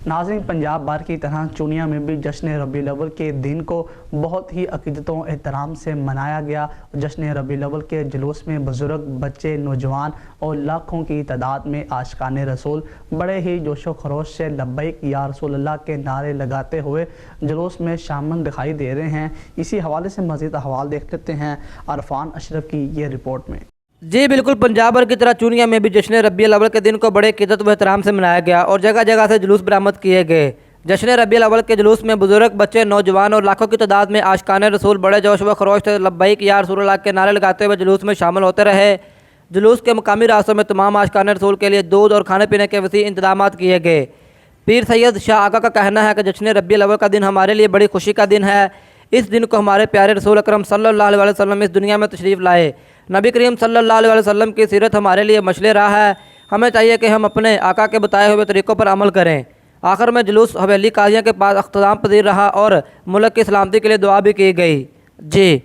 नाज़रीन, पंजाब भर की तरह चुनिया में भी जश्न रबीउल अव्वल के दिन को बहुत ही अक़ीदतों एहतराम से मनाया गया। जश्न रबीउल अव्वल के जुलूस में बुज़ुर्ग, बच्चे, नौजवान और लाखों की तादाद में आशिकान रसूल बड़े ही जोशो खरोश से लब्बैक या रसूल अल्लाह के नारे लगाते हुए जुलूस में शामिल दिखाई दे रहे हैं। इसी हवाले से मज़ीद अहवाल देख लेते हैं अरफान अशरफ की ये रिपोर्ट में। जी बिल्कुल, पंजाब भर की तरह चुनिया में भी जश्न रबीउल अव्वल के दिन को बड़े इक़्ज़त व एहतराम से मनाया गया और जगह जगह से जुलूस बरामद किए गए। जश्न रबीउल अव्वल के जुलूस में बुजुर्ग, बच्चे, नौजवान और लाखों की तादाद में आशिकान रसूल बड़े जोश व खरोश से लब्बैक या रसूल अल्लाह के नारे लगाते हुए जुलूस में शामिल होते रहे। जुलूस के मकामी रास्तों में तमाम आशिकान रसूल के लिए दूध और खाने पीने के वसी इंतजाम किए गए। पीर सैयद शाह आका का कहना है कि जश्न रबीउल अव्वल का दिन हमारे लिए बड़ी खुशी का दिन है। इस दिन को हमारे प्यारे रसूल अकरम सल्लल्लाहु अलैहि वसल्लम इस दुनिया में तशरीफ़ लाए। नबी करीम सल्लल्लाहु अलैहि वसल्लम की सीरत हमारे लिए मशले राह है। हमें चाहिए कि हम अपने आका के बताए हुए तरीक़ों पर अमल करें। आखिर में जुलूस हवेली काजिया के पास अख्ताम पजीर रहा और मुल्क की सलामती के लिए दुआ भी की गई। जी।